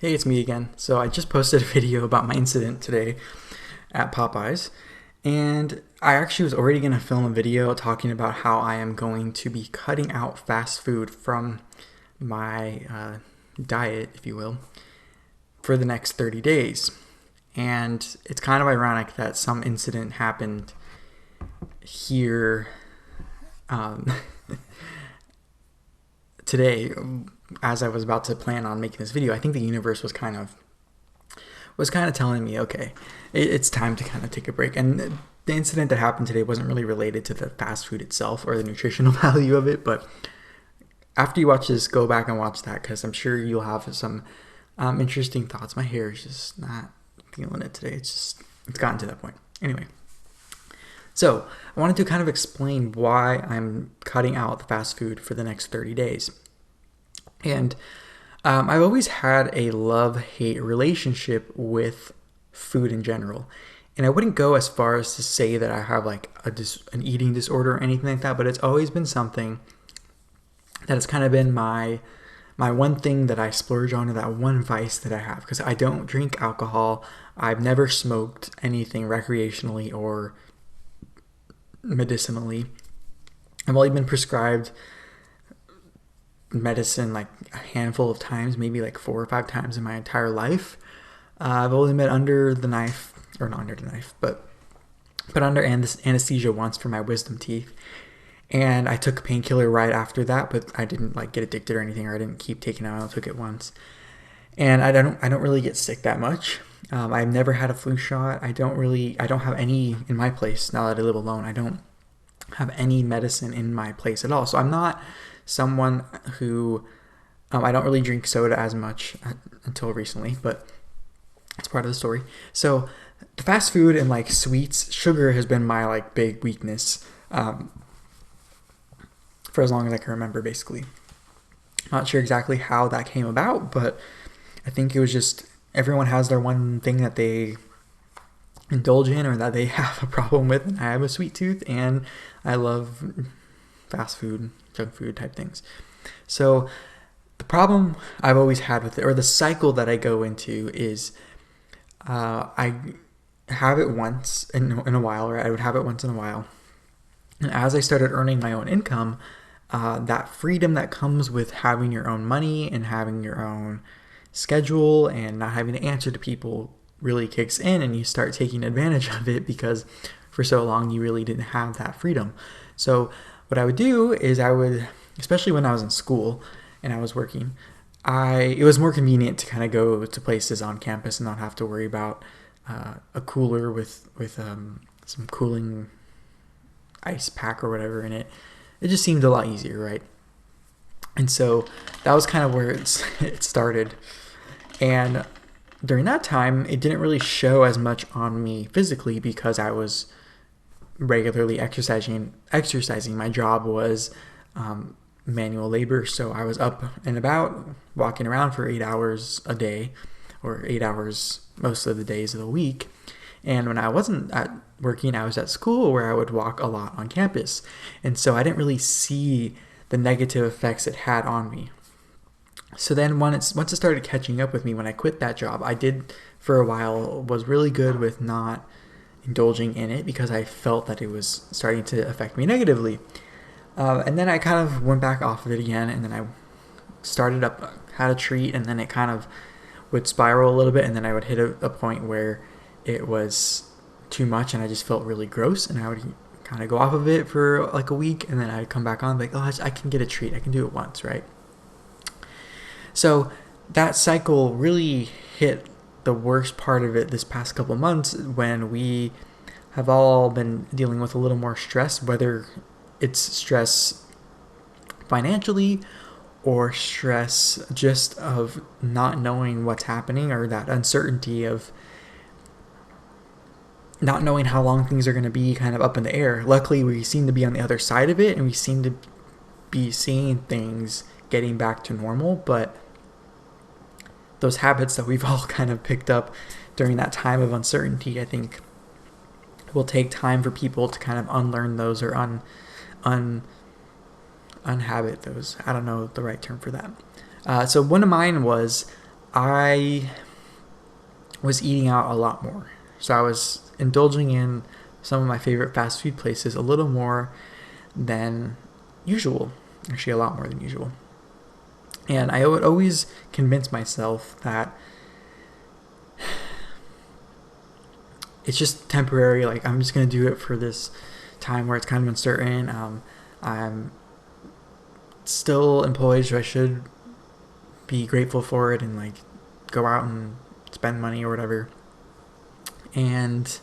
Hey, it's me again. So I just posted a video about my incident today at Popeyes, and I actually was already going to film a video talking about how I am going to be cutting out fast food from my diet, if you will, for the next 30 days. And it's kind of ironic that some incident happened here um, today as I was about to plan on making this video. I think the universe was kind of telling me, okay, it's time to kind of take a break. And the incident that happened today wasn't really related to the fast food itself or the nutritional value of it, but after you watch this, go back and watch that because I'm sure you'll have some interesting thoughts. My hair is just not feeling it today. It's gotten to that point. Anyway, so I wanted to kind of explain why I'm cutting out the fast food for the next 30 days. And I've always had a love-hate relationship with food in general. And I wouldn't go as far as to say that I have like an eating disorder or anything like that, but it's always been something that has kind of been my one thing that I splurge on, or that one vice that I have, because I don't drink alcohol. I've never smoked anything recreationally or medicinally. I've only been prescribed medicine like a handful of times, maybe like 4 or 5 times in my entire life. I've only been under the knife, or not under the knife, but under anesthesia once for my wisdom teeth. And I took a painkiller right after that, but I didn't like get addicted or anything, or I didn't keep taking it. I took it once, and I don't really get sick that much. I've never had a flu shot. I don't have any in my place now that I live alone. I don't have any medicine in my place at all. So I'm not someone who I don't really drink soda as much until recently, but it's part of the story. So the fast food and like sweets, sugar has been my like big weakness for as long as I can remember, basically. Not sure exactly how that came about, but I think it was just everyone has their one thing that they indulge in or that they have a problem with. And I have a sweet tooth and I love fast food, junk food type things. So the problem I've always had with it, or the cycle that I go into, is I have it once in a while, or I would have it once in a while. And as I started earning my own income, that freedom that comes with having your own money and having your own schedule and not having to answer to people really kicks in, and you start taking advantage of it because for so long you really didn't have that freedom. So what I would do is especially when I was in school and I was working, it was more convenient to kind of go to places on campus and not have to worry about a cooler with some cooling ice pack or whatever in it. It just seemed a lot easier, right? And so that was kind of where it started. And during that time, it didn't really show as much on me physically because I was regularly exercising. My job was manual labor, so I was up and about, walking around for 8 hours a day, or 8 hours most of the days of the week. And when I wasn't working, I was at school where I would walk a lot on campus. And so I didn't really see the negative effects it had on me. So then once it started catching up with me when I quit that job, I did for a while, was really good with not indulging in it because I felt that it was starting to affect me negatively. And then I kind of went back off of it again, and then I started up, had a treat, and then it kind of would spiral a little bit, and then I would hit a point where it was too much and I just felt really gross, and I would kind of go off of it for like a week, and then I'd come back on like, oh, I can get a treat. I can do it once, right? So that cycle really hit the worst part of it this past couple months when we have all been dealing with a little more stress, whether it's stress financially or stress just of not knowing what's happening, or that uncertainty of not knowing how long things are going to be kind of up in the air. Luckily, we seem to be on the other side of it, and we seem to be seeing things getting back to normal, but those habits that we've all kind of picked up during that time of uncertainty, I think will take time for people to kind of unlearn those, or unhabit those. I don't know the right term for that. So one of mine was I was eating out a lot more. So I was indulging in some of my favorite fast food places a little more than usual. Actually, a lot more than usual. And I would always convince myself that it's just temporary. Like, I'm just going to do it for this time where it's kind of uncertain. I'm still employed, so I should be grateful for it and like go out and spend money or whatever. And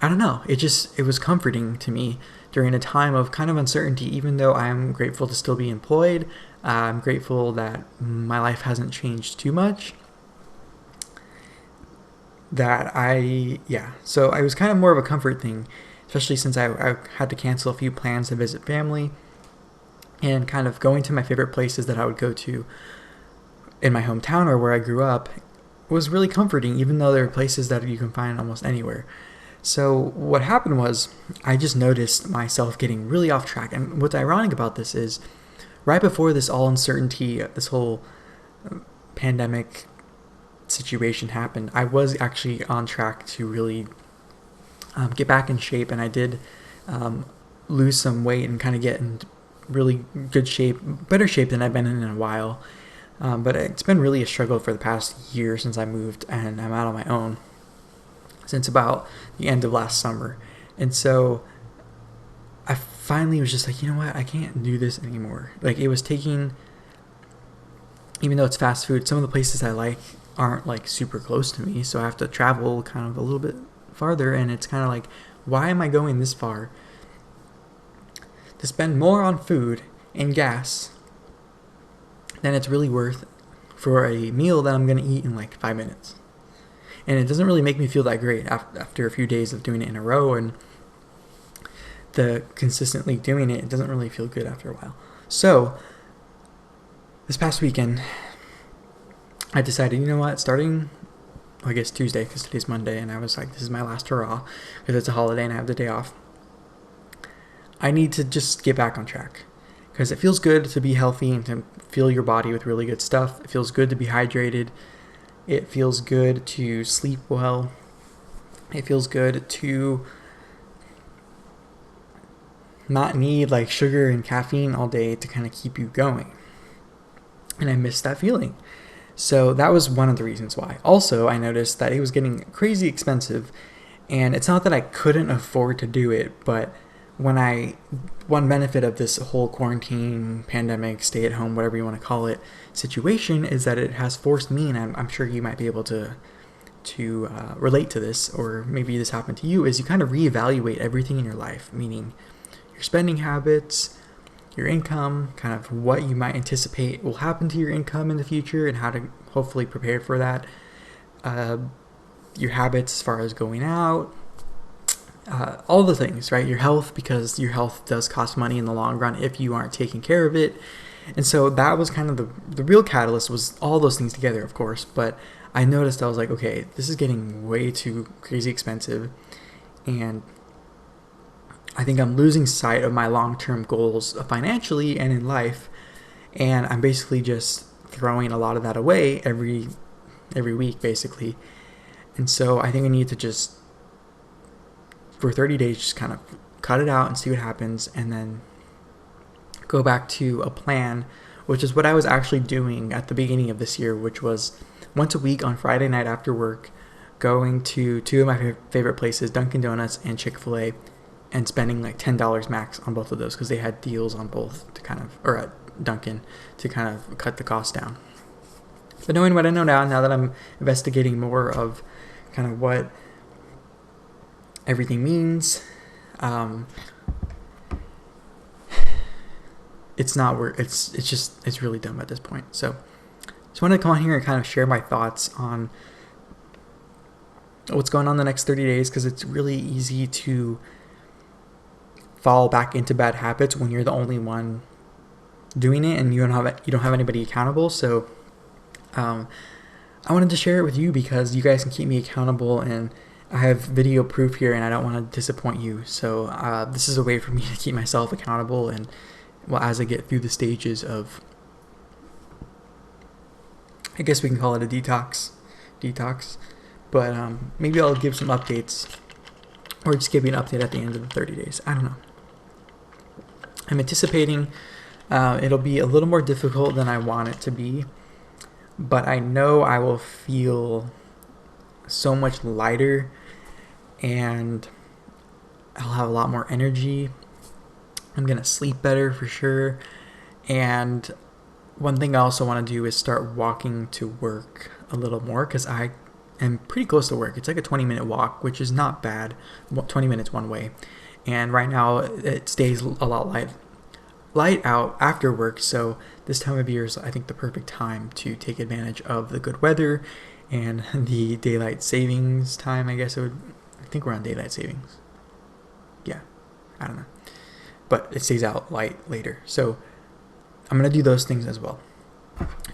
I don't know, it was comforting to me during a time of kind of uncertainty. Even though I'm grateful to still be employed, I'm grateful that my life hasn't changed too much. So it was kind of more of a comfort thing, especially since I had to cancel a few plans to visit family, and kind of going to my favorite places that I would go to in my hometown or where I grew up was really comforting, even though there are places that you can find almost anywhere. So what happened was I just noticed myself getting really off track. And what's ironic about this is right before this all uncertainty, this whole pandemic situation happened, I was actually on track to really get back in shape, and I did lose some weight and kind of get in really good shape, better shape than I've been in a while. But it's been really a struggle for the past year since I moved, and I'm out on my own since about the end of last summer. And so I finally was just like, you know what, I can't do this anymore. Like, it was taking, even though it's fast food, some of the places I like aren't like super close to me, so I have to travel kind of a little bit farther, and it's kind of like, why am I going this far to spend more on food and gas than it's really worth for a meal that I'm going to eat in like 5 minutes? And it doesn't really make me feel that great after a few days of doing it in a row, and the consistently doing it doesn't really feel good after a while. So this past weekend, I decided, you know what, starting, I guess Tuesday, because today's Monday, and I was like, this is my last hurrah, because it's a holiday and I have the day off. I need to just get back on track, because it feels good to be healthy and to fill your body with really good stuff. It feels good to be hydrated. It feels good to sleep well. It feels good to not need like sugar and caffeine all day to kind of keep you going. And I miss that feeling. So that was one of the reasons why. Also, I noticed that it was getting crazy expensive, and it's not that I couldn't afford to do it, but one benefit of this whole quarantine, pandemic, stay at home, whatever you want to call it, situation is that it has forced me, and I'm sure you might be able to relate to this, or maybe this happened to you, is you kind of reevaluate everything in your life, meaning your spending habits, your income, kind of what you might anticipate will happen to your income in the future, and how to hopefully prepare for that. Your habits as far as going out, all the things, right? Your health, because your health does cost money in the long run if you aren't taking care of it. And so that was kind of the real catalyst, was all those things together, of course. But I noticed, I was like, okay, this is getting way too crazy expensive, and I think I'm losing sight of my long-term goals financially and in life, and I'm basically just throwing a lot of that away every week, basically. And so I think I need to just, for 30 days, just kind of cut it out and see what happens, and then go back to a plan, which is what I was actually doing at the beginning of this year, which was once a week on Friday night after work, going to two of my favorite places, Dunkin' Donuts and Chick-fil-A, and spending like $10 max on both of those, because they had deals on both to kind of, or at Dunkin', to kind of cut the cost down. But knowing what I know now that I'm investigating more of kind of what everything means, it's not worth, it's really dumb at this point. So just wanted to come on here and kind of share my thoughts on what's going on the next 30 days, because it's really easy to fall back into bad habits when you're the only one doing it and you don't have anybody accountable. So I wanted to share it with you because you guys can keep me accountable, and I have video proof here, and I don't want to disappoint you. So this is a way for me to keep myself accountable, and well, as I get through the stages of I guess we can call it a detox. But maybe I'll give some updates, or just give you an update at the end of the 30 days. I don't know. I'm anticipating it'll be a little more difficult than I want it to be, but I know I will feel so much lighter, and I'll have a lot more energy. I'm going to sleep better for sure. And one thing I also want to do is start walking to work a little more, because I am pretty close to work. It's like a 20-minute walk, which is not bad. 20 minutes one way. And right now it stays a lot light out after work, so this time of year is, I think, the perfect time to take advantage of the good weather and the daylight savings time. I think we're on daylight savings. Yeah, I don't know. But it stays out light later. So I'm going to do those things as well.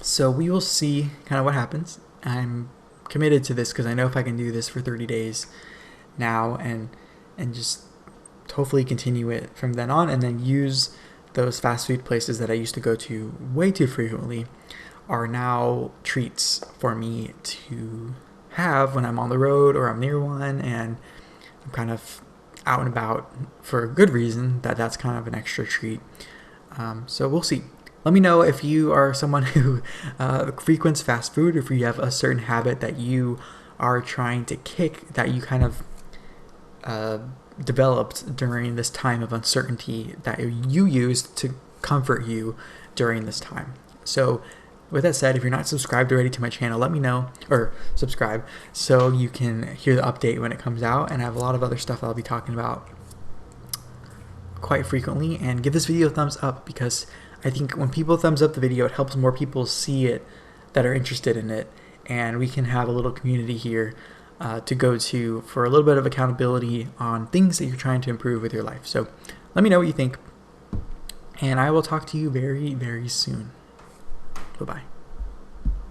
So we will see kind of what happens. I'm committed to this because I know if I can do this for 30 days now and just hopefully continue it from then on, and then use those fast food places that I used to go to way too frequently are now treats for me to have when I'm on the road or I'm near one and I'm kind of out and about for a good reason. That's kind of an extra treat. So we'll see. Let me know if you are someone who frequents fast food, or if you have a certain habit that you are trying to kick, that you kind of developed during this time of uncertainty, that you used to comfort you during this time. So with that said, if you're not subscribed already to my channel, let me know, or subscribe, so you can hear the update when it comes out. And I have a lot of other stuff I'll be talking about quite frequently. And give this video a thumbs up, because I think when people thumbs up the video, it helps more people see it that are interested in it, and we can have a little community here to go to for a little bit of accountability on things that you're trying to improve with your life. So let me know what you think, and I will talk to you very, very soon. Bye-bye.